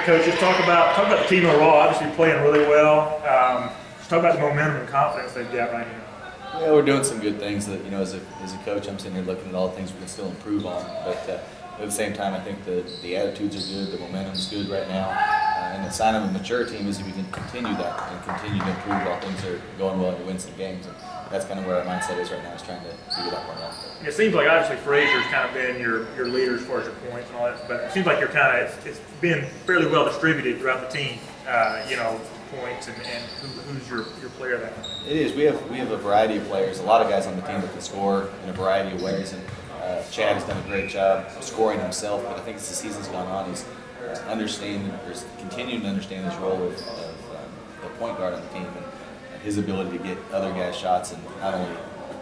Coach, just talk about the team overall. Obviously, playing really well. Just talk about the momentum and confidence they've got right now. Yeah, we're doing some good things that, as a coach, I'm sitting here looking at all the things we can still improve on. But at the same time, I think the attitudes are good, the momentum's good right now. And the sign of a mature team is if we can continue that and continue to improve while things are going well and win some games. And that's kind of where our mindset is right now, is trying to figure that one out. It seems like obviously Frazier's kind of been your leader as far as your points and all that, but it seems like it's been fairly well distributed throughout the team. Points and who's your player that night? It is. We have a variety of players, a lot of guys on the team that can score in a variety of ways, and Chad has done a great job scoring himself. But I think as the season's gone on, he's continuing to understand his role of a point guard on the team and his ability to get other guys shots and not only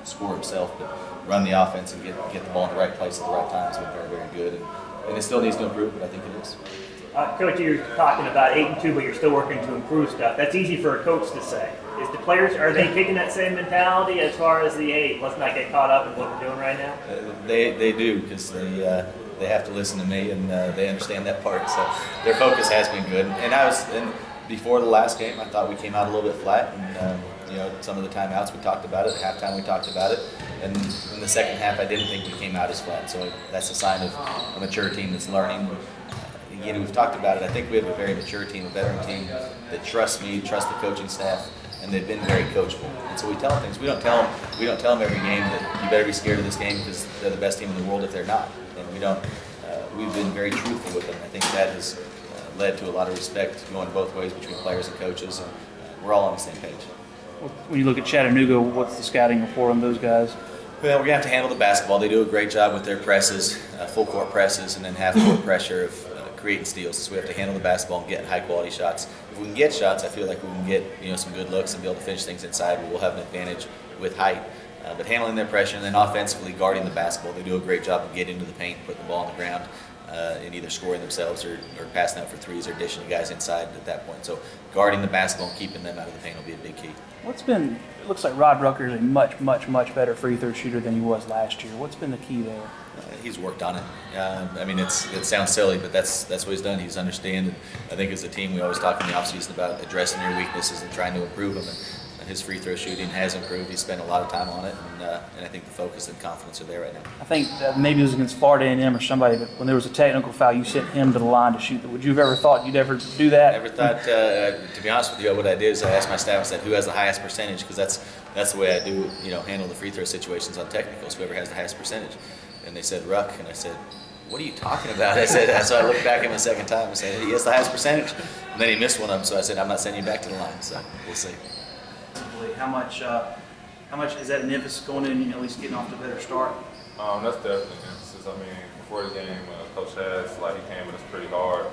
score himself but run the offense and get the ball in the right place at the right time has been very, very good. And it still needs to improve, but I think it is. Coach, you're talking about 8-2, but you're still working to improve stuff. That's easy for a coach to say. Is the players, are they taking that same mentality as far as let's not get caught up in what we're doing right now? They do, because they have to listen to me, and they understand that part. So their focus has been good. And before the last game, I thought we came out a little bit flat. And some of the timeouts we talked about it. At halftime we talked about it. And in the second half, I didn't think we came out as flat. So that's a sign of a mature team that's learning. Again, we've talked about it. I think we have a very mature team, a veteran team that trusts me, trusts the coaching staff, and they've been very coachable. And so we tell them things. We don't tell them every game that you better be scared of this game because they're the best team in the world if they're not. And we don't. We've been very truthful with them. I think that has led to a lot of respect going both ways between players and coaches, and we're all on the same page. When you look at Chattanooga, what's the scouting report on those guys? Well, we're going to have to handle the basketball. They do a great job with their presses, full court presses, and then half court pressure of creating steals. So we have to handle the basketball and get high quality shots. If we can get shots, I feel like we can get some good looks and be able to finish things inside. We'll have an advantage with height. But handling their pressure and then offensively guarding the basketball, they do a great job of getting into the paint, putting the ball on the ground, and either scoring themselves or passing out for threes or dishing the guys inside at that point. So guarding the basketball and keeping them out of the paint will be a big key. It looks like Rod Rucker is a much, much, much better free throw shooter than he was last year. What's been the key there? He's worked on it. It sounds silly, but that's what he's done. He's understand. I think as a team, we always talk in the offseason about addressing your weaknesses and trying to improve them. And his free throw shooting has improved. He's spent a lot of time on it, and I think the focus and confidence are there right now. I think maybe it was against Florida A&M or somebody, but when there was a technical foul, you sent him to the line to shoot. Would you have ever thought you'd ever do that? I never thought, to be honest with you, what I did is I asked my staff, I said, who has the highest percentage? Because that's the way I do, handle the free throw situations on technicals, whoever has the highest percentage. And they said, Ruck. And I said, what are you talking about? I said, so I looked back at him a second time and said, he has the highest percentage. And then he missed one of them, so I said, I'm not sending you back to the line. So we'll see. How much is that an emphasis going in and at least getting off to a better start? That's definitely an emphasis. Before the game, Coach Haase, he came at us pretty hard.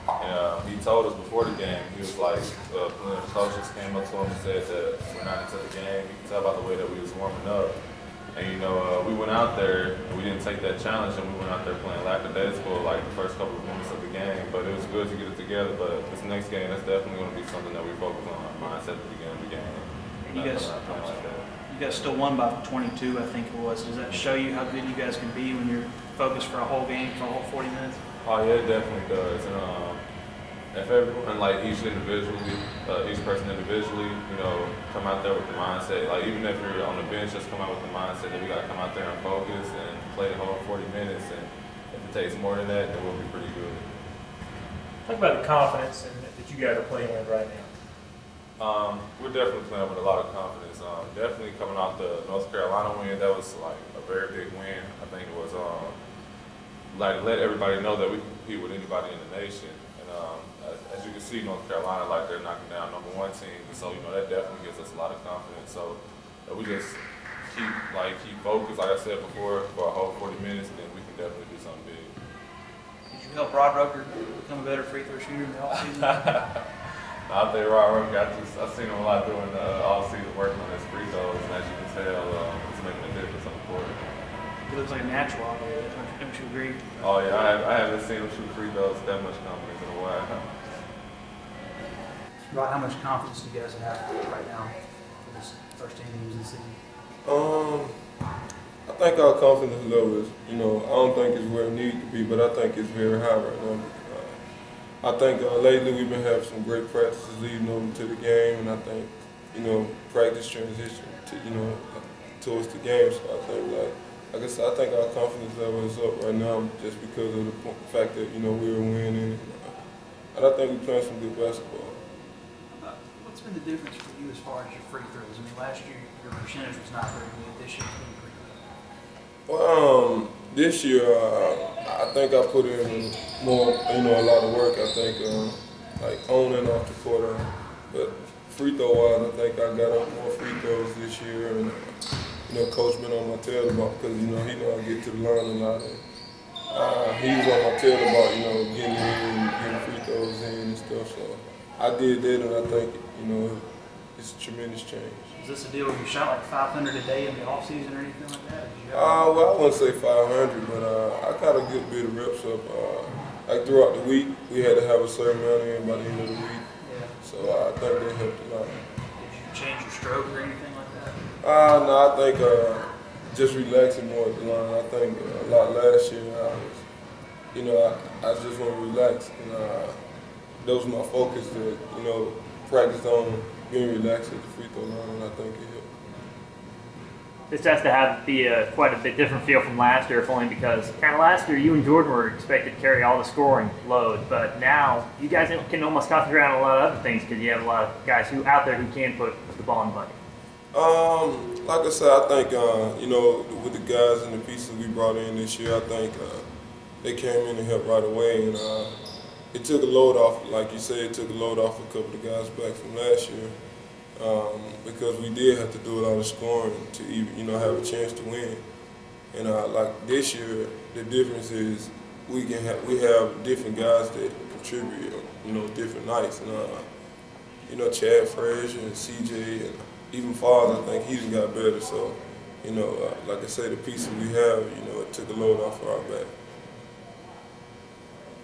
And he told us before the game, he was like, one of the coaches came up to him and said that we're not into the game. You can tell by the way that we was warming up. And we went out there and we didn't take that challenge, and we went out there playing lackadaisical the first couple of minutes of the game. But it was good to get it together. But this next game, that's definitely going to be something that we focus on, our mindset at the beginning of the game. And you guys still won by 22, I think it was. Does that show you how good you guys can be when you're focused for a whole game, for a whole 40 minutes? Oh yeah, it definitely does. And if everyone, each person individually, come out there with the mindset, even if you're on the bench, just come out with the mindset that we got to come out there and focus and play the whole 40 minutes. And if it takes more than that, then we'll be pretty good. Talk about the confidence that you guys are playing with right now. We're definitely playing with a lot of confidence. Definitely coming off the North Carolina win, that was a very big win. I think it was let everybody know that we compete with anybody in the nation. And as you can see, North Carolina, they're knocking down #1 team, and so that definitely gives us a lot of confidence. So we just keep focused, like I said before, for a whole 40 minutes, and then we can definitely do something big. Did you help Rod Rucker become a better free throw shooter in the offseason? I think Rod Rucker, I've seen him a lot during the all-season working on his free throws, and as you can tell, he's making a difference on the court. He looks like a natural out there. Don't you agree? Oh yeah, I haven't seen him shoot free throws with that much confidence in a while. Rod, how much confidence do you guys have right now for this first 10 games of the season? I think our confidence level is, I don't think it's where it needs to be, but I think it's very high right now. I think lately we've been having some great practices leading over to the game, and I think, practice transition to, towards the game. So I think, like I said, I think our confidence level is up right now just because of the fact that, we're winning. And I think we're playing some good basketball. What's been the difference for you as far as your free throws? I mean, last year your percentage was not very good. This year it's been pretty good. Well, this year, I think I put in more, a lot of work. I think, like on and off the court. But free throw wise, I think I got up more free throws this year. And, coach been on my tail about because, he know I get to the line a lot. And, he was on my tail about, getting in and getting free throws in and stuff. So I did that, and I think, it's a tremendous change. Is this a deal where you shot like 500 a day in the off season or anything like that? Or did you Well, I wouldn't say 500, but I got a good bit of reps up. Like throughout the week, we had to have a certain amount in by the end of the week. Yeah. So I think that helped a lot. Did you change your stroke or anything like that? No, I think just relaxing more at the line. I think a lot last year I was, I just want to relax. And that was my focus to, practice on being relaxed at the free throw line, and I think it helped. This has to be quite a bit different feel from last year, if only because kind of last year you and Jordan were expected to carry all the scoring load, but now you guys can almost concentrate on a lot of other things because you have a lot of guys out there who can put the ball in the bucket. Like I said, I think with the guys and the pieces we brought in this year, I think they came in and helped right away, and it took a load off. Like you said, it took a load off a couple of the guys back from last year. Because we did have to do a lot of scoring to even, have a chance to win. And like this year, the difference is we have different guys that contribute, different nights. And Chad Frazier and CJ and even Falls, I think he's got better. So, like I say, the pieces we have, it took a load off of our back.